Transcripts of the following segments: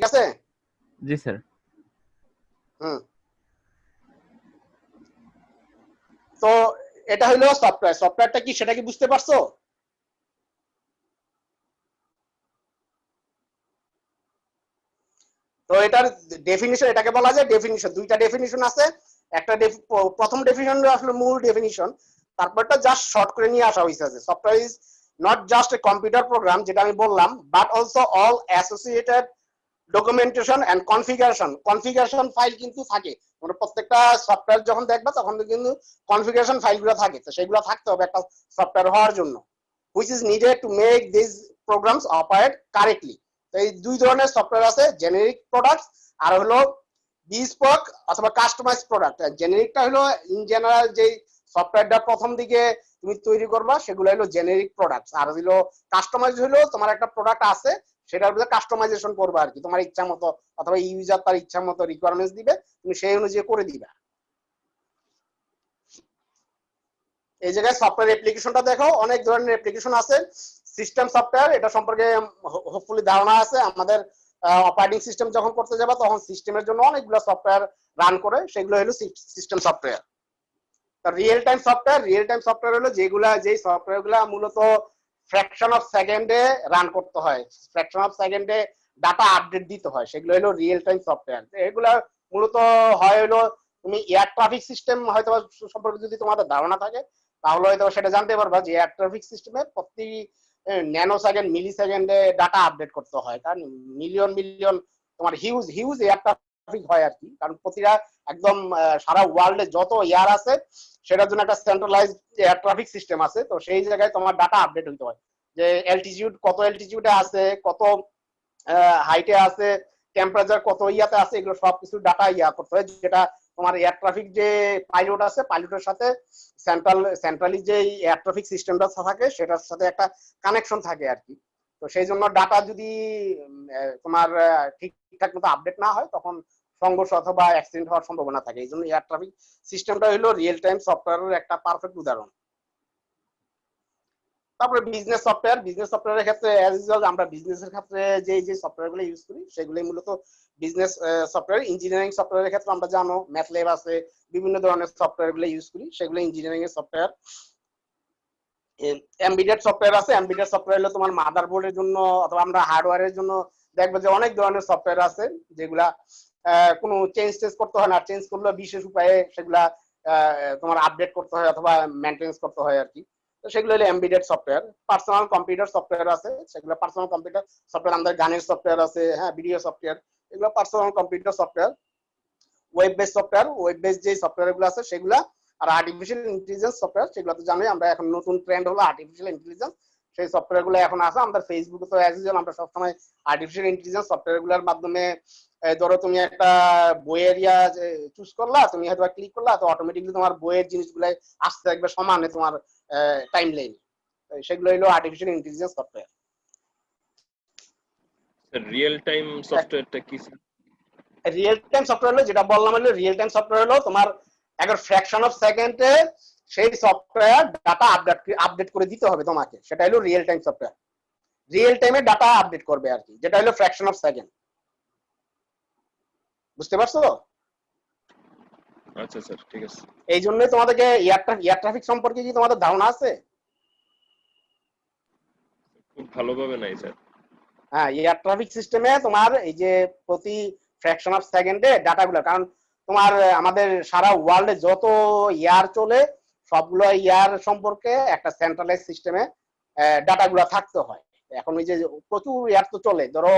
আছে? জি স্যার। হুম। তো এটা হলো সফটওয়্যার। সফটওয়্যারটা কি সেটা কি বুঝতে পারছো? তো এটার ডেফিনিশন, এটাকে বলা যায় ডেফিনিশন। দুইটা ডেফিনিশন আছে। একটা প্রথম ডেফিনিশন আসলে মূল ডেফিনিশন, তারপরটা জাস্ট শর্ট করে নিয়ে আসা হয়েছে যে software is not just a computer program, যেটা আমি বললাম, but also all associated documentation and configuration. Configuration file কিন্তু থাকে, মানে প্রত্যেকটা সফটওয়্যার যখন দেখবা তখন কিন্তু কনফিগারেশন ফাইলগুলো থাকে, তো সেগুলো থাকতে হবে একটা সফটওয়্যার হওয়ার জন্য, which is needed to make these programs operate correctly. তো এই দুই ধরনের সফটওয়্যার আছে, জেনেরিক প্রোডাক্ট আর হলো বিস্পোক অথবা কাস্টমাইজ প্রোডাক্ট। জেনেরিকটা হলো ইন জেনারেল যেই সফটওয়্যারটা প্রথম দিকে তুমি তৈরি করবা সেগুলো হলো জেনেরিক প্রোডাক্ট, আর হলো কাস্টমাইজ হলো তোমার একটা প্রোডাক্ট আছে সেটার ভিতরে কাস্টমাইজেশন করবা আর কি, তোমার ইচ্ছা মতো অথবা ইউজার তার ইচ্ছা মতো রিকোয়ারমেন্টস দিবে, তুমি সেই অনুযায়ী করে দিবা। এই জায়গায় সফটওয়্যার অ্যাপ্লিকেশনটা দেখো, অনেক ধরনের অ্যাপ্লিকেশন আছে। সিস্টেম সফটওয়্যার, এটা সম্পর্কে হোপফুলি ধারণা আছে। আমাদের অপারেটিং সিস্টেম যখন করতে যাবা তখন সিস্টেমের জন্য অনেকগুলো সফটওয়্যার রান করে, সেগুলো হলো system software. Real time software, real time software হলো যেই সফটওয়্যারগুলো মূলত ফ্র্যাকশন অফ সেকেন্ডে রান করতে হয়, ফ্র্যাকশন অফ সেকেন্ডে ডাটা আপডেট দিতে হয়, সেগুলো হলো রিয়েল টাইম সফটওয়্যার। এগুলা মূলত হয় হলো তুমি এয়ার ট্রাফিক সিস্টেম হয়তো সম্পর্কে যদি তোমাদের ধারণা থাকে তাহলে হয়তো সেটা জানতে পারবা যে এয়ার ট্রাফিক সিস্টেমে প্রতি ন্যানো সেকেন্ড মিলি সেকেন্ডে ডাটা আপডেট করতে হয়, কারণ মিলিয়ন মিলিয়ন তোমার হিউজ হিউজ এয়ার ট্রাফিক হয় আর কি, কারণ প্রতিটা একদম সারা ওয়ার্ল্ডে যত এয়ার আছে সেটার জন্য একটা সেন্ট্রালাইজ এয়ার ট্রাফিক সিস্টেম আছে, তো সেই জায়গায় তোমার ডাটা আপডেট হইতে হয় যে অ্যালটিটিউড কত, অ্যালটিটিউডে আছে কত, হাইটে আছে, টেম্পারেচার কত ইয়াতে আছে, এগুলো সবকিছু ডাটা করতে হয়, যেটা তোমার এয়ার ট্রাফিক যে পাইলট আছে পাইলটের সাথে সেন্ট্রালি যে এয়ার ট্রাফিক সিস্টেমটা থাকে সেটার সাথে একটা কানেকশন থাকে আর কি। তো সেই জন্য ডাটা যদি তোমার ঠিকঠাক মতো আপডেট না হয় তখন সংঘর্ষ অথবা অ্যাক্সিডেন্ট হওয়ার সম্ভাবনা থাকে। এই জন্য এয়ার ট্রাফিক সিস্টেমটা হলো রিয়েল টাইম সফটওয়্যারের একটা পারফেক্ট উদাহরণ। তারপরে বিজনেস সফটওয়্যার, বিজনেস সফটওয়্যারের ক্ষেত্রে অ্যাজ ইউজুয়াল আমরা বিজনেসের ক্ষেত্রে যে সফটওয়্যারগুলো ইউজ করি সেগুলোই মূলত বিজনেস সফটওয়্যার। ইঞ্জিনিয়ারিং সফটওয়্যারের ক্ষেত্রে আমরা জানো ম্যাথল্যাব আছে, বিভিন্ন ধরনের সফটওয়্যারগুলো ইউজ করি, সেগুলো ইঞ্জিনিয়ারিং এর সফটওয়্যার। এমবেডেড সফটওয়্যার আছে, এমবেডেড সফটওয়্যার হলো তোমার মাদারবোর্ডের জন্য অথবা আমরা হার্ডওয়্যারের জন্য দেখবো যে অনেক ধরনের সফটওয়্যার আছে যেগুলা কোনো চেঞ্জ করতে হয় না, চেঞ্জ করলে বিশেষ উপায়ে সেগুলা তোমার আপডেট করতে হয় অথবা মেনটেন্স করতে হয় আর কি। তো সেগুলো হলো embedded software. Personal computer software আছে, সেগুলো পার্সোনাল কম্পিউটার সফটওয়্যার, আমাদের গানের সফটওয়্যার আছে, হ্যাঁ, ভিডিও সফটওয়্যার, এগুলো personal computer software. Web base software, web base যে সফটওয়্যারগুলো আছে সেগুলা। আর আর্টিফিশিয়াল ইন্টেলিজেন্স সফটওয়্যার, সেগুলো তো জানোই আমরা এখন নতুন ট্রেন্ড হলো আর্টিফিশিয়াল ইন্টেলিজেন্স, সেই সফটওয়্যারগুলো এখন আছে আমাদের ফেসবুকে। তো অ্যাজ ইউজুয়াল আমরা সবসময় আর্টিফিশিয়াল ইন্টেলিজেন্স সফটওয়্যারগুলোর মাধ্যমে ধরো তুমি একটা বইয়ের চুজ করলা, তুমি হয়তো ক্লিক করলা, তো অটোমেটিকলি তোমার বইয়ের জিনিসগুলো আসতে থাকবে সমানে তোমার টাইম লাইনে, সেগুলো হলো artificial intelligence software. Real time সফটওয়্যারটা কি? রিয়েল টাইম সফটওয়্যার হলো যেটা বললাম, হলো রিয়েল টাইম সফটওয়্যার হলো তোমার একবার ফ্র্যাকশন অফ সেকেন্ডে সেই সফটওয়্যার ডাটা আপডেট করে দিতে হবে তোমাকে, সেটা হলো রিয়েল টাইম সফটওয়্যার। রিয়েল টাইমে ডাটা আপডেট করবে আর কি, যেটা হলো ফ্র্যাকশন অফ সেকেন্ড। বুঝতে পারছো? আচ্ছা স্যার, ঠিক আছে। এই জন্যই তোমাদেরকে এয়ার ট্রাফিক সম্পর্কে কি তোমাদের ধারণা আছে? খুব ভালোভাবে নাই স্যার। হ্যাঁ, এয়ার ট্রাফিক সিস্টেমে তোমার এই যে প্রতি ফ্র্যাকশন অফ সেকেন্ডে ডাটাগুলো, কারণ তোমার আমাদের সারা ওয়ার্ল্ডে যত ইয়ার চলে সবগুলো ইয়ার সম্পর্কে একটা সেন্ট্রালাইজ সিস্টেমে ডাটাগুলো থাকতে হয়। এখন ওই যে প্রচুর ইয়ার তো চলে, ধরো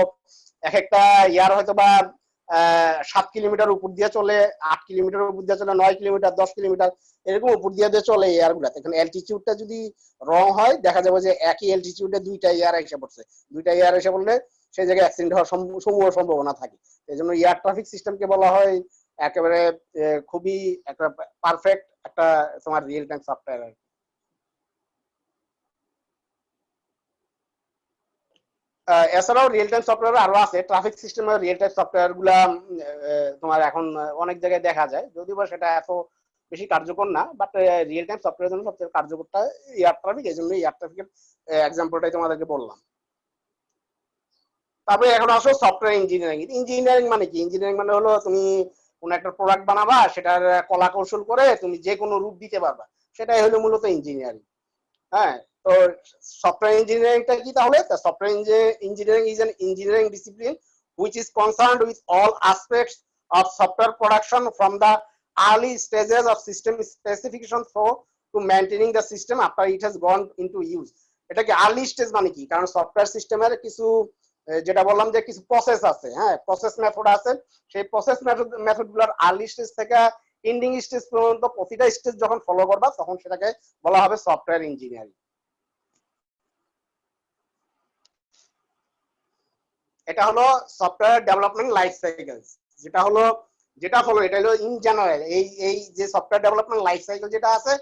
এক একটা ইয়ার হয়তো বা 7 কিলোমিটার উপর দিয়ে চলে, 8 কিলোমিটার উপর দিয়ে চলে, 9 কিলোমিটার, 10 কিলোমিটার, এরকম উপর দিয়ে চলে এয়ার গুলা। এখন অ্যালটিটিউডটা যদি রং হয় দেখা যাবে যে একই অ্যালটিটিউডে দুইটা এয়ার এসে পড়ছে, দুইটা এয়ার এসে পড়লে সেই জায়গায় অ্যাক্সিডেন্ট হওয়ার সমূহ সম্ভাবনা থাকে। এই জন্য এয়ার ট্রাফিক সিস্টেমকে বলা হয় একেবারে খুবই একটা পারফেক্ট একটা তোমার রিয়েল টাইম সফটওয়্যার। এছাড়াও রিয়েল টাইম সফটওয়্যার আরো আছে, ট্রাফিক সিস্টেমের রিয়েল টাইম সফটওয়্যার গুলা তোমার এখন অনেক জায়গায় দেখা যায়, যদিও বা সেটা এত বেশি কার্যকর না, বাট রিয়েল টাইম সফটওয়্যারের জন্য সবচেয়ে কার্যকরটা এয়ার ট্রাফিক, এই জন্য এয়ার ট্রাফিকের এক্সাম্পলটাই তোমাদেরকে বললাম। তারপরে এখন আসো সফটওয়্যার ইঞ্জিনিয়ারিং। ইঞ্জিনিয়ারিং মানে কি? ইঞ্জিনিয়ারিং মানে হলো তুমি কোন একটা প্রোডাক্ট বানাবা, সেটার কলা কৌশল করে তুমি যে কোনো রূপ দিতে পারবা, সেটাই হলো মূলত ইঞ্জিনিয়ারিং। হ্যাঁ, তো সফটওয়্যার ইঞ্জিনিয়ারিংটা কি তাহলে? Software engineering is an engineering discipline which is concerned with all aspects of software production from the early stages of system specification through to maintaining the system after it has gone into use। এটা কি early stage মানে কি? কারণ software সিস্টেমের কিছু যেটা বললাম যে কিছু প্রসেস আছে, হ্যাঁ প্রসেস মেথড আছে, সেই প্রসেস মেথডগুলোর আর্লি স্টেজ থেকে এন্ডিং স্টেজ পর্যন্ত প্রতিটা স্টেজ যখন ফলো করবা তখন সেটাকে বলা হবে সফটওয়্যার ইঞ্জিনিয়ারিং। এটা হলো সফটওয়্যার ডেভেলপমেন্ট লাইফ সাইকেল। যেটা হলো এটা হলো ইন জেনারেল এই যে সফটওয়্যার ডেভেলপমেন্ট লাইফ সাইকেল যেটা আছে,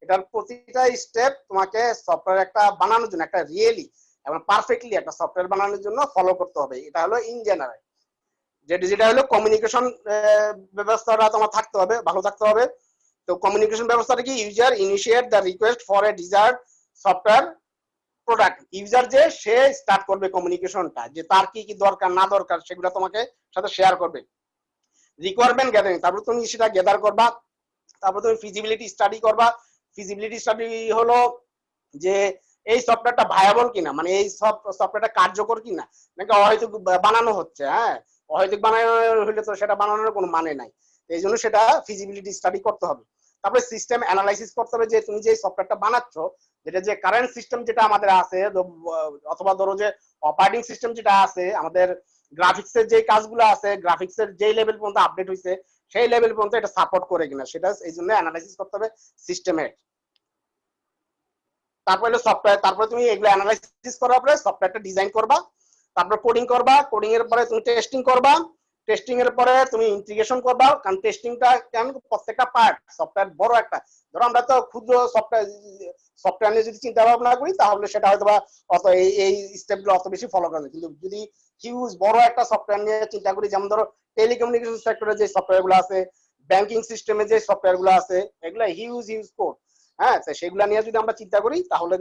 এটার প্রতিটা স্টেপ তোমাকে সফটওয়্যার একটা বানানোর জন্য, একটা রিয়েলি এবং পারফেক্টলি একটা সফটওয়্যার বানানোর জন্য ফলো করতে হবে। এটা হলো ইন জেনারেল। যেটা হলো কমিউনিকেশন ব্যবস্থাটা তোমার থাকতে হবে, ভালো থাকতে হবে। তো কমিউনিকেশন ব্যবস্থাটা কি? User initiate the request for a desired software product. User যে সে স্টার্ট করবে কমিউনিকেশনটা, যে তার কি কি দরকার না দরকার সেগুলো তোমাকে সাথে শেয়ার করবে। রিকোয়ারমেন্ট গ্যাদারিং, তারপর তুমি সেটা গ্যাদার করবা, তারপর তুমি ফিজিবিলিটি স্টাডি করবা। ফিজিবিলিটি স্টাডি হলো যে এই সফটওয়্যারটা ভায়াবল কিনা, মানে এই সফটওয়্যারটা কার্যকর কিনা, নাকি অহৈতুক বানানো হচ্ছে। হ্যাঁ, অহৈতুক বানানো হলে তো সেটা বানানোর কোনো মানে নাই, এই জন্য সেটা ফিজিবিলিটি স্টাডি করতে হবে। তারপরে সিস্টেম অ্যানালাইসিস করতে হবে, যে তুমি যে সফটওয়্যারটা বানাচ্ছ, যেটা যে কারেন্ট সিস্টেম যেটা আমাদের আছে, অথবা ধরো যে অপারেটিং সিস্টেম যেটা আছে আমাদের, গ্রাফিক্সের যে কাজগুলো আছে, গ্রাফিক্সের যে লেভেল পর্যন্ত আপডেট হয়েছে সেই লেভেল পর্যন্ত এটা সাপোর্ট করে কিনা, সেটা এই জন্য অ্যানালাইসিস করতে হবে সিস্টেমের। তারপরে হলো সফটওয়্যার, তারপরে তুমি এগুলো অ্যানালাইসিস করার পরে সফটওয়্যারটা ডিজাইন করবা, তারপর কোডিং করবা, কোডিং এর পরে তুমি টেস্টিং করবা, টেস্টিং এর পরে তুমি ইন্টিগ্রেশন করবা। কারণ টেস্টিংটা কেন, প্রত্যেকটা পার্ট সফটওয়্যার বড় একটা, ধরো আমরা তো ক্ষুদ্র সফটওয়্যার নিয়ে যদি চিন্তা ভাবনা করি তাহলে সেটা হয়তো বা অত এই স্টেপগুলো অত বেশি ফলো করে না। কিন্তু যদি হিউজ বড় একটা সফটওয়্যার নিয়ে চিন্তা করি, যেমন ধরো টেলিকমিউনিকেশন সেক্টরে যে সফটওয়্যার গুলো আছে, ব্যাংকিং সিস্টেমে যে সফটওয়্যার গুলো আছে, এগুলো হিউজ কোড। হ্যাঁ, সেগুলা নিয়ে যদি আমরা চিন্তা করি তাহলে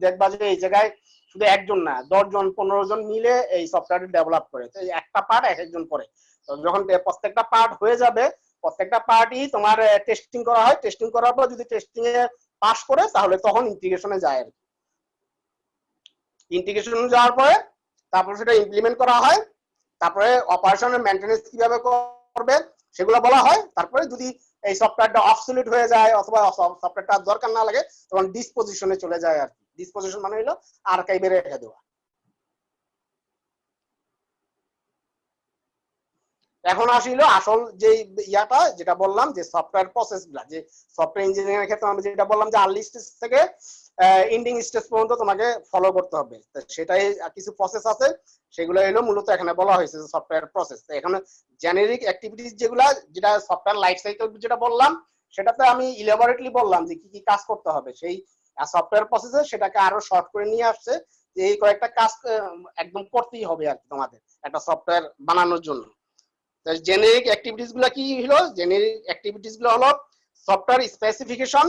দেখবা যে এই জায়গায় শুধু একজন না, 10 জন 15 জন মিলে এই সফটওয়্যারটা ডেভেলপ করে। তো একটা পার্ট এক একজন করে। তো যখন প্রত্যেকটা পার্ট হয়ে যাবে, প্রত্যেকটা পার্টই তোমার টেস্টিং করা হয়, টেস্টিং করার পর যদি টেস্টিং এ পাস করে তাহলে তখন ইন্টিগ্রেশনে যায়। আর ইন্টিগ্রেশন যাওয়ার পরে তারপর সেটা ইমপ্লিমেন্ট করা হয়, তারপরে অপারেশনের মেইনটেনেন্স কিভাবে করবে সেগুলো বলা হয়। তারপরে যদি এই সফটওয়্যারটা অবসলিউট হয়ে যায় অথবা সফটওয়্যারটা দরকার না লাগে তখন ডিসপোজিশনে চলে যায়। আর ডিসপোজিশন মানে হলো আর্কাইভে রেখে দেওয়া। এখন আসলে আসল যে ইয়াটা যেটা বললাম যে সফটওয়্যার প্রসেস গুলা, যে সফটওয়্যার ইঞ্জিনিয়ারিং এর ক্ষেত্রে আমি যেটা বললাম যে আর্লি স্টেজ থেকে এন্ডিং স্টেজ পর্যন্ত তোমাকে ফলো করতে হবে। সেটাই কিছু প্রসেস আছে, সেগুলো হলো মূলত এখানে বলা হয়েছে সফটওয়্যার প্রসেস। এখানে জেনারিক অ্যাক্টিভিটিস যেগুলা, যেটা সফটওয়্যার লাইফ সাইকেল যেটা বললাম, সেটাতে আমি ইলাবোরেটলি বললাম যে কি কি কাজ করতে হবে। সেই সফটওয়্যার প্রসেসে সেটাকে আরো শর্ট করে নিয়ে আসছে যে এই কয়েকটা কাজ একদম করতেই হবে আর কি তোমাদের একটা সফটওয়্যার বানানোর জন্য। জেনারিক অ্যাক্টিভিটিস গুলো কি হলো? জেনারিক অ্যাক্টিভিটিস গুলো হলো software specification,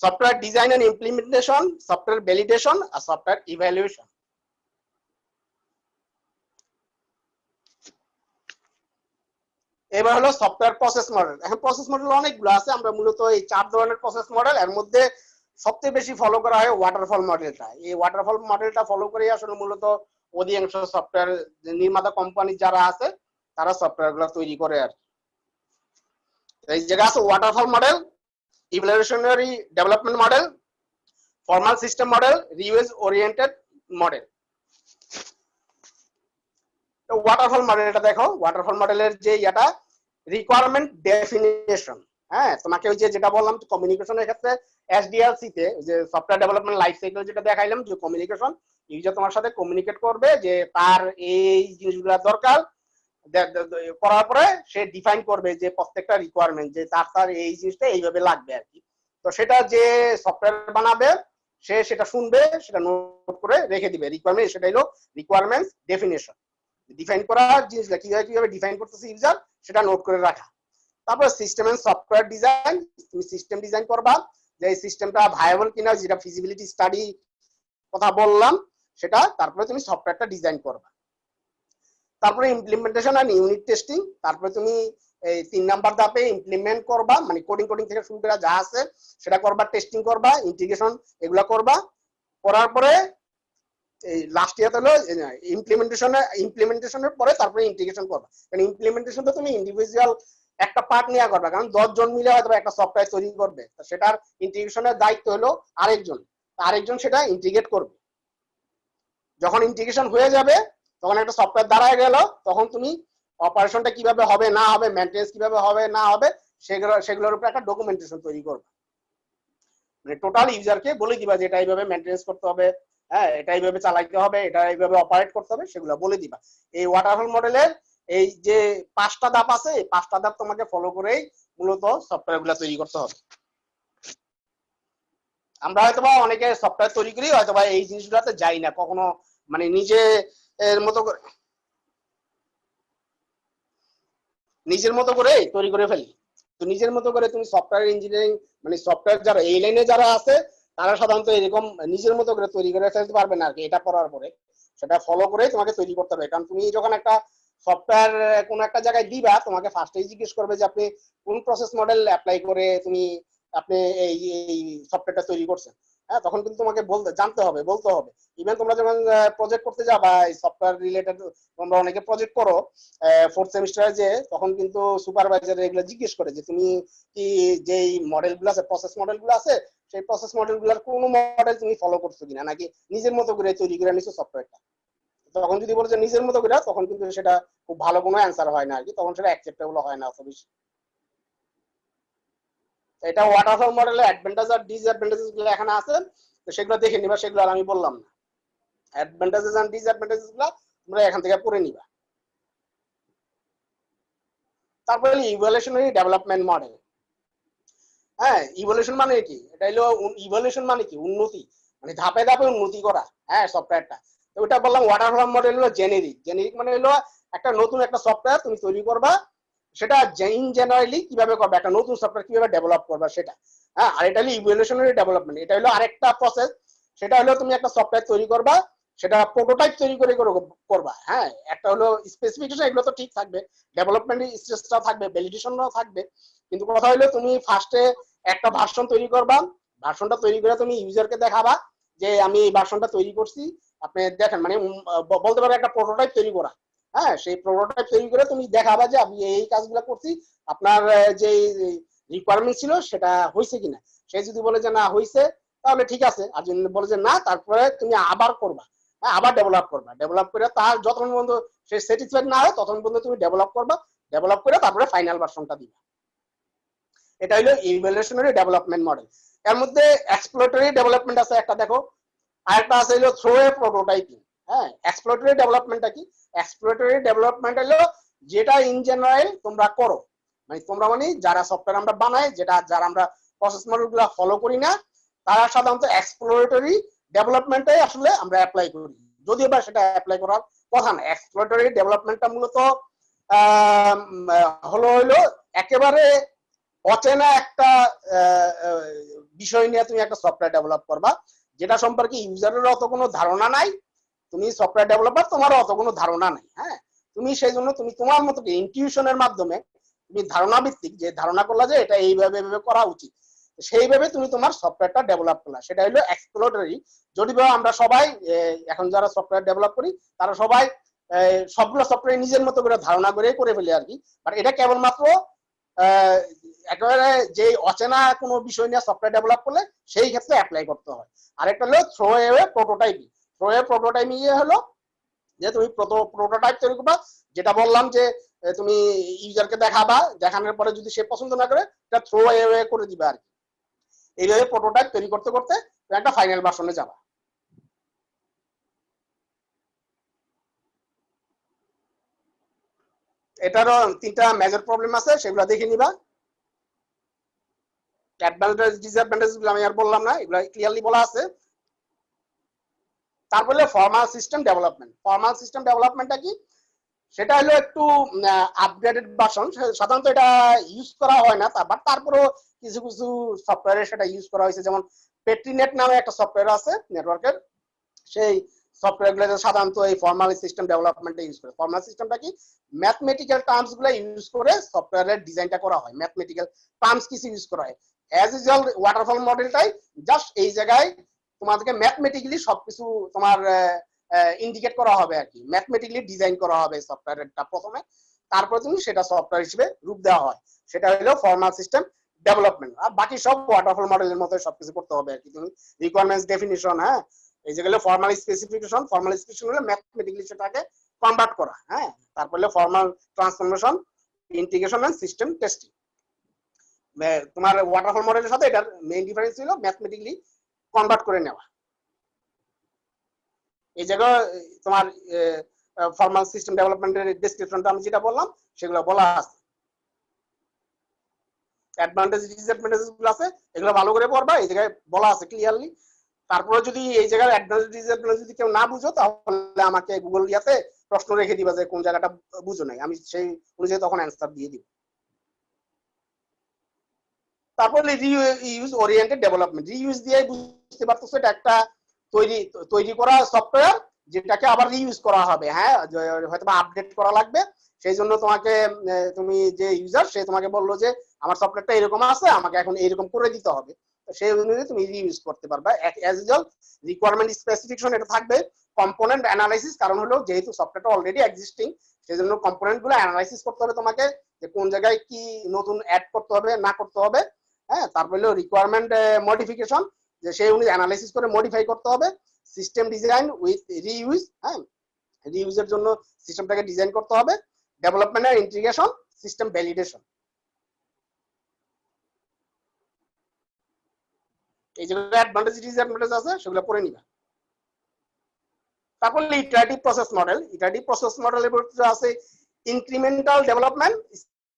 software design and implementation, software validation আর সফটওয়্যার ইভ্যালুয়েশন। এবার হলো সফটওয়্যার প্রসেস মডেল। এখন প্রসেস মডেল অনেকগুলো আছে, আমরা মূলত এই 4 ধরনের প্রসেস মডেল, এর মধ্যে সবচেয়ে বেশি ফলো করা হয় ওয়াটারফল মডেলটা। এই ওয়াটারফল মডেলটা ফলো করে আসলে মূলত অধিকাংশ সফটওয়্যার নির্মাতা কোম্পানি যারা আছে তারা সফটওয়্যার গুলো তৈরি করে। আর এই জায়গা আছে waterfall model, evolutionary development model, formal system model, reuse oriented model. তো ওয়াটারফল মডেলটা দেখো, ওয়াটারফল মডেলের যে এটা রিকোয়ারমেন্ট ডেফিনিশন। হ্যাঁ, তোমাকে ওই যে যেটা বললাম কমিউনিকেশনের ক্ষেত্রে এসডিএলসি তে যে সফটওয়্যার ডেভেলপমেন্ট লাইফ সাইকেল যেটা দেখাইলাম, যে কমিউনিকেশন, ইউজার তোমার সাথে কমিউনিকেট করবে যে তার এই জিনিসগুলো দরকার, করার পরে সে ডিফাইন করবে যে প্রত্যেকটা রিকোয়ারমেন্ট, যে তার এই জিনিসটা এইভাবে লাগবে আর কি। তো সেটা যে সফটওয়্যার বানাবে সে সেটা শুনবে, সেটা নোট করে রেখে দিবে রিকোয়ারমেন্ট। সেটা হলো রিকোয়ারমেন্টস ডেফিনিশন, ডিফাইন করা জিনিসটা কিভাবে ডিফাইন করতেছে ইউজার সেটা নোট করে রাখা। তারপর সিস্টেম এন্ড সফটওয়্যার ডিজাইন, তুমি সিস্টেম ডিজাইন করবা যে এই সিস্টেমটা ভায়াবল কিনা, যেটা ফিজিবিলিটি স্টাডি কথা বললাম সেটা। তারপরে তুমি সফটওয়্যারটা ডিজাইন করবা। তারপরে ইমপ্লিমেন্টেশন আর ইউনিট টেস্টিং, তারপরে তুমি এই 3 নাম্বার ধাপে ইমপ্লিমেন্ট করবা, মানে কোডিং থেকে শুরু করে যা আছে সেটা করবা, টেস্টিং করবা, ইন্টিগ্রেশন এগুলা করবা। করার পরে এই লাস্ট ইয়ার হলো ইমপ্লিমেন্টেশনের পরে তারপরে ইন্টিগ্রেশন করবা। কারণ ইমপ্লিমেন্টেশন তো তুমি ইন্ডিভিজুয়াল একটা পার্ট নিয়ে করবা, কারণ 10 জন মিলে হয়তো একটা সফটওয়্যার তৈরি করবে, সেটার ইন্টিগ্রেশনের দায়িত্ব হলো আরেকজন সেটা ইন্টিগ্রেট করবে। যখন ইন্টিগ্রেশন হয়ে যাবে তখন একটা সফটওয়্যার দাঁড়ায় গেল, তখন তুমি অপারেশনটা কিভাবে হবে না হবে, মেইনটেনেন্স কিভাবে হবে না হবে, সেগুলোর উপর একটা ডকুমেন্টেশন তৈরি করবে। মানে টোটাল ইউজারকে বলে দিবা যে এটা এইভাবে মেইনটেনেন্স করতে হবে, হ্যাঁ এটা এইভাবে চালাইতে হবে, এটা এইভাবে অপারেট করতে হবে, সেগুলো বলে দিবা। এই ওয়াটারফল মডেলের এই যে 5টা ধাপ আছে, এই 5টা ধাপ তোমাকে ফলো করেই মূলত সফটওয়্যারগুলো তৈরি করতে হবে। আমরা হয়তোবা অনেকে সফটওয়্যার তৈরি করি, হয়তোবা এই জিনিসগুলোতে যাই না কখনো, মানে নিজের মতো করে তৈরি করে ফেলি। তো নিজের মতো করে তুমি সফটওয়্যার ইঞ্জিনিয়ারিং, মানে সফটওয়্যার যারা এই লাইনে যারা আছে তারা সাধারণত এরকম নিজের মতো করে তৈরি করে ফেলতে পারবে না আর কি। এটা করার পরে সেটা ফলো করে তোমাকে তৈরি করতে হবে। কারণ তুমি যখন একটা সফটওয়্যার কোনো একটা জায়গায় দিবা, তোমাকে ফার্স্টেই জিজ্ঞেস করবে যে আপনি কোন প্রসেস মডেল অ্যাপ্লাই করে আপনি এই সফটওয়্যারটা তৈরি করছেন। হ্যাঁ, তখন কিন্তু তোমাকে জানতে হবে, বলতে হবে। ইভেন তোমরা যখন প্রজেক্ট করতে যাবা, এই সফটওয়্যার রিলেটেড তোমরা অনেকে প্রজেক্ট করো 4th সেমিস্টারে, যে তখন কিন্তু সুপারভাইজার এগুলো জিজ্ঞেস করে যে তুমি কি যেই মডেলগুলো আছে, প্রসেস মডেলগুলো আছে, সেই প্রসেস মডেলগুলোর কোন মডেল তুমি ফলো করছো কিনা, নাকি নিজের মতো করে তৈরি করে নিছো সফটওয়্যারটা। তখন যদি বলে যে নিজের মতো করে, তখন কিন্তু সেটা খুব ভালো কোনো অ্যান্সার হয় না আর কি, তখন সেটা অ্যাকসেপ্টেবল হয় না অত বেশি। এটা ওয়াটারফল মডেলের অ্যাডভান্টেজ আর ডিসঅ্যাডভান্টেজেস গুলো এখানে আছে, তো সেগুলো দেখে নিবা, সেগুলো আর আমি বললাম না। অ্যাডভান্টেজেস এন্ড ডিসঅ্যাডভান্টেজেস গুলো তোমরা এখান থেকে পড়ে নিবা। তারপরে ইভ্যালুয়েশনারি ডেভেলপমেন্ট মডেল। হ্যাঁ, ইভ্যালুয়েশন মানে কি? এটা হলো ইভ্যালুয়েশন মানে কি? উন্নতি, মানে ধাপে ধাপে উন্নতি করা, হ্যাঁ সফটওয়্যারটা। তো ওটা বললাম ওয়াটারফল মডেল হলো জেনেরিক মানে হলো একটা নতুন একটা সফটওয়্যার তুমি তৈরি করবা, সেটা ইন জেনারেলি কিভাবে করবে, একটা নতুন সফটওয়্যার কিভাবে ডেভেলপ করবা সেটা। হ্যাঁ, আর এটা হলো ইভ্যালুয়েশনারি ডেভেলপমেন্ট, এটা হলো আরেকটা প্রসেস। সেটা হলো তুমি একটা সফটওয়্যার তৈরি করবা, সেটা প্রোটোটাইপ তৈরি করে করবা। হ্যাঁ, একটা হলো স্পেসিফিকেশন, এগুলো তো ঠিক থাকবে, ডেভেলপমেন্ট স্টেজটা থাকবে, ভ্যালিডেশনও থাকবে, কিন্তু কথা হলো তুমি ফার্স্টে একটা ভার্সন তৈরি করবা, ভার্সনটা তৈরি করে তুমি ইউজারকে দেখাবা যে আমি এই ভার্সনটা তৈরি করছি, আপনি দেখেন, মানে বলতে পারো একটা প্রোটোটাইপ তৈরি করা। হ্যাঁ, সেই প্রোটোটাইপ তৈরি করে তুমি দেখাবা যে আমি এই কাজগুলো করছি, আপনার যে রিকোয়ারমেন্ট ছিল সেটা হয়েছে কিনা। সে যদি বলে যে না হয়েছে, তাহলে ঠিক আছে, আর যদি বলে যে না, তারপরে তুমি আবার করবা, হ্যাঁ আবার ডেভেলপ করে তার যতক্ষণ পর্যন্ত সে স্যাটিসফাইড না হয় ততক্ষণ পর্যন্ত তুমি ডেভেলপ করে তারপরে ফাইনাল ভার্সনটা দিবা। এটা হলো ইভ্যালুয়েশনারি ডেভেলপমেন্ট মডেল। এর মধ্যে এক্সপ্লোরেটরি ডেভেলপমেন্ট আছে একটা, দেখো, আরেকটা আছে হলো থ্রোয়ে প্রোটোটাইপিং। হ্যাঁ, এক্সপ্লোরেটরি ডেভেলপমেন্টটা কি? এক্সপ্লোরেটরি ডেভেলপমেন্ট হলো যেটা ইন জেনারেল তোমরা করো, মানে যারা সফটওয়্যার আমরা বানাই, যারা আমরা প্রসেস মডেলগুলো ফলো করি না, তারা সাধারণত এক্সপ্লোরেটরি ডেভেলপমেন্টে আসলে আমরা অ্যাপ্লাই করি, যদিও বা সেটা অ্যাপ্লাই করার কথা না। এক্সপ্লোরেটরি ডেভেলপমেন্টটা মূলত হলো একেবারে অচেনা একটা বিষয় নিয়ে তুমি একটা সফটওয়্যার ডেভেলপ করবা, যেটা সম্পর্কে ইউজারের অত কোনো ধারণা নাই, তুমি সফটওয়্যার ডেভেলপার, তোমারও অত কোনো ধারণা নাই। হ্যাঁ, তুমি সেই জন্য তুমি তোমার মতো ইনটিউশনের মাধ্যমে তুমি ধারণা ভিত্তিক যে ধারণা করলা যে এটা এইভাবে করা উচিত, সেইভাবে তুমি তোমার সফটওয়্যারটা ডেভেলপ করলা, সেটা হলো এক্সপ্লোরেটরি। যদিও আমরা সবাই এখন যারা সফটওয়্যার ডেভেলপ করি তারা সবাই সবগুলো সফটওয়্যার নিজের মতো করে ধারণা করে ফেলে আর কি, বাট এটা কেবলমাত্র একেবারে যে অচেনা কোনো বিষয় নিয়ে সফটওয়্যার ডেভেলপ করলে সেই ক্ষেত্রে অ্যাপ্লাই করতে হয়। আরেকটা হলো থ্রোওয়ে প্রোটোটাইপিং। থ্রোওয়ে প্রোটোটাইপিং হলো যে তুমি প্রোটোটাইপ তৈরি করবা, যেটা বললাম যে তুমি ইউজারকে দেখাবা, দেখানোর পরে যদি সে পছন্দ না করে এটা থ্রোওয়ে করে দিবা আর কি। এইভাবে প্রোটোটাইপ তৈরি করতে করতে একটা ফাইনাল ভার্সনে যাবা। এটারও 3টা মেজর প্রবলেম আছে, সেগুলো দেখে নিবা। অ্যাডভান্টেজ ডিসঅ্যাডভান্টেজ গুলো আমি আর বললাম না, এগুলো ক্লিয়ারলি বলা আছে। তারপরে formal system development. Formal system ডেভেলপমেন্টটা কি? সেটা হলো একটু আপগ্রেডেড ভার্সন, সাধারণত এটা ইউজ করা হয় না, বাট তারপরেও কিছু কিছু সফটওয়্যারে সেটা ইউজ করা হয়েছে। যেমন পেট্রিনেট নামে একটা সফটওয়্যার আছে নেটওয়ার্কের, সেই সফটওয়্যার গুলো সাধারণত এই ফর্মাল সিস্টেম ডেভেলপমেন্টে ইউজ করে। ফর্মাল সিস্টেমটা কি, ম্যাথমেটিক্যাল টার্মস গুলো ইউজ করে সফটওয়্যারের ডিজাইনটা করা হয়, ম্যাথমেটিক্যাল টার্মস কিছু ইউজ করা হয়। অ্যাজ ইউজুয়াল ওয়াটারফল মডেলটাই জাস্ট এই জায়গায় তোমাদেরকে ম্যাথমেটিক্যালি সবকিছু তোমার ইন্ডিকেট করা হবে আর কি, ম্যাথমেটিক্যালি ডিজাইন করা হবে সফটওয়্যারটা প্রথমে, তারপরে তুমি সেটা সফটওয়্যার হিসেবে রূপ দেওয়া হয়, সেটা হলো ফর্মাল সিস্টেম ডেভেলপমেন্ট। আর বাকি সব ওয়াটারফল মডেলের মতো সবকিছু করতে হবে আর কি। তুমি রিকোয়ারমেন্টস ডেফিনিশন, হ্যাঁ, এই যেগুলো ফর্মাল স্পেসিফিকেশন, ফর্মাল স্পেসিফিকেশন হলো ম্যাথমেটিক্যালি সেটাকে কনভার্ট করা, হ্যাঁ, তারপর হলো formal transformation, integration and system testing. তোমার ওয়াটারফল মডেলের সাথে এটার মেইন ডিফারেন্স হলো ম্যাথমেটিক্যালি কনভার্ট করে নেওয়া। এই জায়গায় তোমার ফর্মাল সিস্টেম ডেভেলপমেন্টের ডেসক্রিপশনটা আমি যেটা বললাম সেগুলো বলা আছে, অ্যাডভান্টেজ ডিসঅ্যাডভান্টেজ গুলো আছে, এগুলো ভালো করে পড়বা, এই জায়গায় বলা আছে ক্লিয়ারলি। তারপরে যদি এই জায়গার অ্যাডভান্টেজ ডিসঅ্যাডভান্টেজ যদি কেউ না বুঝো তাহলে আমাকে গুগল ইয়াতে প্রশ্ন রেখে দিবা যে কোন জায়গাটা বুঝো নাই, আমি সেই অনুযায়ী তখন অ্যান্সার দিয়ে দিব। তারপরে রিইউজ ওরিয়েন্টেড ডেভেলপমেন্ট, রিইউজ দিয়ে বুঝতে পারতেছো এটা একটা তৈরি করা সফটওয়্যার যেটাকে আবার রিইউজ করা হবে, হ্যাঁ, হয়তো আপডেট করা লাগবে, সেই জন্য তোমাকে তুমি যে ইউজার সে তোমাকে বললো যে আমার সফটওয়্যারটা এরকম আছে, আমাকে এখন এরকম করে দিতে হবে, সেই অনুযায়ী তুমি রিইউজ করতে পারবে। অ্যাজ ইউজুয়াল রিকোয়ারমেন্ট স্পেসিফিকেশন এটা থাকবে, কম্পোনেন্ট অ্যানালাইসিস, কারণ হলো যেহেতু সফটওয়্যারটা অলরেডি এক্সিস্টিং সেই জন্য কম্পোনেন্ট গুলো অ্যানালাইসিস করতে হবে তোমাকে, যে কোন জায়গায় কি নতুন অ্যাড করতে হবে না করতে হবে, হ্যাঁ, তারপর হলো রিকোয়ারমেন্ট মডিফিকেশন, যে সেই অনুযায়ী অ্যানালাইসিস করে মডিফাই করতে হবে, সিস্টেম ডিজাইন উইথ রিইউজ, হ্যাঁ, রিইউজের জন্য সিস্টেমটাকে ডিজাইন করতে হবে, ডেভেলপমেন্ট আর ইন্টিগ্রেশন, সিস্টেম ভ্যালিডেশন। এই যে অ্যাডভান্টেজ ডিসঅ্যাডভান্টেজ আছে সেগুলো পড়ে নিবা। তারপর iterative process model, iterative process মডেলের ভিতরে আছে ইনক্রিমেন্টাল ডেভেলপমেন্ট,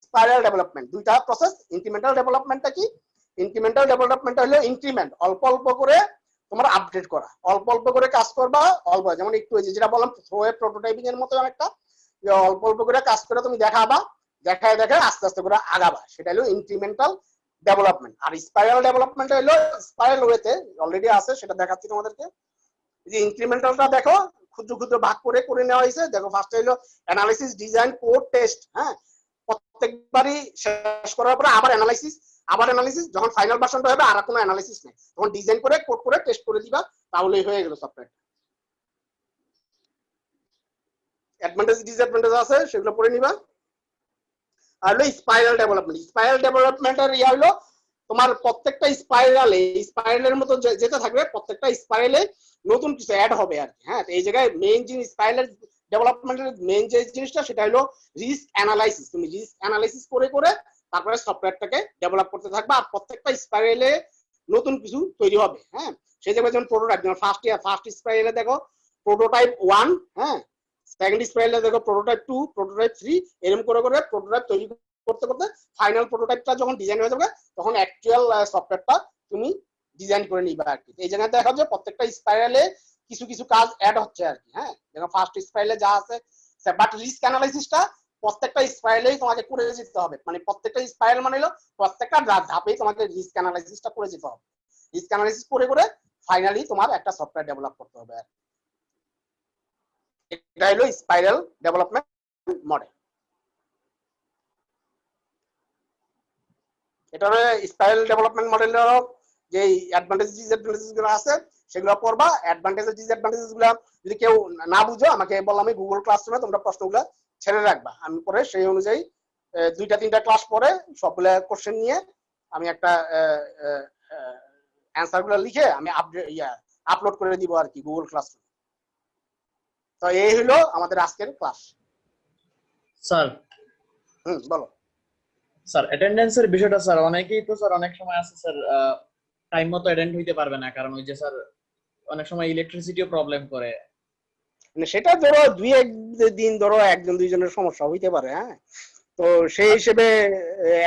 স্পাইরাল ডেভেলপমেন্ট, দুইটা প্রসেস। ইনক্রিমেন্টাল ডেভেলপমেন্টটা কি, ইনক্রিমেন্টাল ডেভেলপমেন্ট হলো ইনক্রিমেন্ট, অল্প অল্প করে তোমার আপডেট করা, অল্প অল্প করে কাজ করবা, অল্প, যেমন একটু যেটা বললাম থ্রোয়ে প্রোটোটাইপিং এর মতো অনেকটা, যে অল্প অল্প করে কাজ করে তুমি দেখাবা, দেখায় দেখায় আস্তে আস্তে করে আগাবা, সেটা হলো ইনক্রিমেন্টাল ডেভেলপমেন্ট। আর স্পাইরাল ডেভেলপমেন্ট হলো স্পাইরাল ওয়েতে অলরেডি আছে, সেটা দেখাচ্ছি তোমাদেরকে। যে ইনক্রিমেন্টালটা দেখো ক্ষুদ্র ক্ষুদ্র ভাগ করে করে নেওয়া হয়েছে, দেখো ফার্স্টে হলো অ্যানালাইসিস, ডিজাইন, কোড, টেস্ট, হ্যাঁ, প্রত্যেকবারই শেষ করার পরে আবার অ্যানালাইসিস, আবার অ্যানালাইসিস, যখন ফাইনাল ভার্সনটা হবে আর কোনো অ্যানালাইসিস নেই, তখন ডিজাইন করে কোড করে টেস্ট করে দিবা, তাহলেই হয়ে গেল সফটওয়্যার। অ্যাডভান্টেজ ডিসঅ্যাডভান্টেজ আছে সেগুলো পড়ে নিবা। আর হলো স্পাইরাল ডেভেলপমেন্ট, স্পাইরাল ডেভেলপমেন্টের ইয়া হলো তোমার প্রত্যেকটা স্পাইরালে, স্পাইরালের মতো যেতে থাকবে, প্রত্যেকটা স্পাইরালে নতুন কিছু অ্যাড হবে আর কি, হ্যাঁ। এই জায়গায় মেইন জিনিস স্পাইরাল ডেভেলপমেন্টের মেইন যে জিনিসটা সেটা হলো রিস্ক অ্যানালাইসিস, তুমি রিস্ক অ্যানালাইসিস করে করে তারপরে সফটওয়্যারটাকে ডেভেলপ করতে থাকবে, আর প্রত্যেকটা স্পাইরালে নতুন কিছু তৈরি হবে, হ্যাঁ। সেই জায়গায় যেমন প্রোটোটাইপ, যেমন ফার্স্ট স্পাইরালে দেখো প্রোটোটাইপ 1, হ্যাঁ, সেকেন্ড স্পাইরালে দেখো প্রোটোটাইপ 2, প্রোটোটাইপ 3, এরকম করে করে প্রোটোটাইপ তৈরি করতে করতে ফাইনাল প্রোটোটাইপটা যখন ডিজাইন হয়ে যাবে তখন অ্যাকচুয়াল সফটওয়্যারটা তুমি ডিজাইন করে নিবা আর কি। এই জায়গায় দেখা যায় প্রত্যেকটা স্পাইরালে কিছু কিছু কাজ অ্যাড হচ্ছে আর কি, হ্যাঁ, যেমন ফার্স্ট স্পাইরালে যা আছে, বাট রিস্ক অ্যানালাইসিসটা প্রত্যেকটা স্পাইরালেই তোমাকে করে যেতে হবে, মানে প্রত্যেকটা স্পাইরাল মানে হলো প্রত্যেকটা ধাপেই তোমাকে রিস্ক অ্যানালাইসিসটা করে যেতে হবে, রিস্ক অ্যানালাইসিস করে করে ফাইনালি তোমার একটা সফটওয়্যার ডেভেলপ করতে হবে আর এটা হলো স্পাইরাল ডেভেলপমেন্ট মডেল। এটা হলো স্পাইরাল ডেভেলপমেন্ট মডেলের যে অ্যাডভান্টেজ ডিসঅ্যাডভান্টেজ গুলো আছে সেগুলো পড়বা। অ্যাডভান্টেজ ডিসঅ্যাডভান্টেজ গুলো যদি কেউ না বুঝো আমাকে বললাম, আমি গুগল ক্লাসরুমে তোমরা প্রশ্নগুলো ছেড়ে রাখবা, আমি পরে সেই অনুযায়ী 2-3টা ক্লাস পরে সবগুলো কোশ্চেন নিয়ে আমি একটা অ্যান্সার গুলো লিখে আমি আপলোড করে দিব আর কি গুগল ক্লাসরুম। তো এই হলো আমাদের আজকের ক্লাস। স্যার বলো স্যার অ্যাটেন্ডেন্সের বিষয়টা স্যার অনেকেই তো স্যার অনেক সময় আছে স্যার টাইম মতো অ্যাটেন্ড হইতে পারবে না, কারণ ওই যে স্যার অনেক সময় ইলেকট্রিসিটিও প্রবলেম করে, মানে সেটা ধরো 2-1 দিন ধরো 1-2 জনের সমস্যা হইতে পারে, হ্যাঁ, তো সেই হিসেবে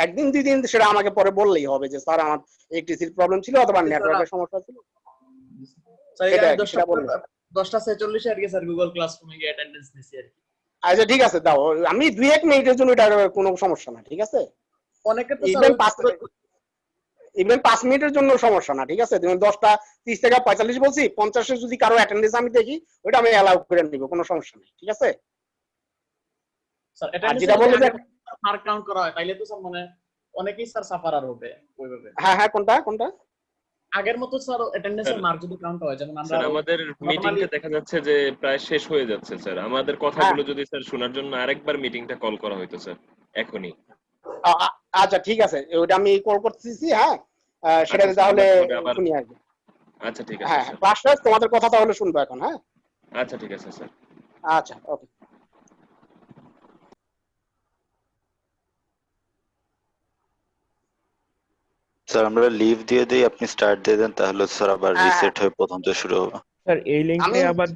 1-2 দিন সেটা আমাকে পরে বললেই হবে যে স্যার আমার ইলেকট্রিসিটি প্রবলেম ছিল অথবা নেটওয়ার্কের সমস্যা ছিল। স্যার এটা 10:46 আর কি স্যার গুগল ক্লাসরুমে গিয়ে অ্যাটেন্ডেন্স নিছি আর কি। আচ্ছা ঠিক আছে দাও, আমি 2-1 মিনিটের জন্য এটা কোনো সমস্যা না, ঠিক আছে। অনেকে তো ইভেন ইভেন 5 মিনিটের জন্য সমস্যা না, ঠিক আছে? তুমি 10টা 30 থেকে 45 বলছি, 50 এর যদি কারো অ্যাটেন্ডেন্স আমি দেখি ওটা আমি অ্যালাউ করে নিব, কোনো সমস্যা নেই, ঠিক আছে? স্যার আর অ্যাটেন্ডেন্স যেটা বললো যে মার্ক কাউন্ট করা হয় তাইলে তো স্যার মানে অনেকেই স্যার সাফারার হবে ওইভাবে। হ্যাঁ কোনটা কোনটা? আগের মতো স্যার অ্যাটেন্ডেন্সের স্যার মার্ক যদি কাউন্ট হয়, যেমন আমরা স্যার আমাদের মিটিংটা দেখা যাচ্ছে যে প্রায় শেষ হয়ে যাচ্ছে স্যার, আমাদের কথাগুলো যদি স্যার শোনার জন্য আরেকবার মিটিংটা কল করা হইতো স্যার এখনই। আচ্ছা ঠিক আছে, ওটা আমি কল করতেছি। হ্যাঁ সেটা আচ্ছা, তাহলে আমরা পরে আবার শুনি আর কি। আচ্ছা ঠিক আছে হ্যাঁ স্যার। ক্লাসটা তোমাদের কথা তাহলে শুনবো এখন। হ্যাঁ আচ্ছা ঠিক আছে স্যার। আচ্ছা ওকে। স্যার আমরা লিভ দিয়ে দিই, আপনি স্টার্ট দিয়ে দেন, তাহলে স্যার আবার হ্যাঁ রিসেট হয়ে প্রথম থেকে শুরু হবে। স্যার এই আমি লিংকে আবার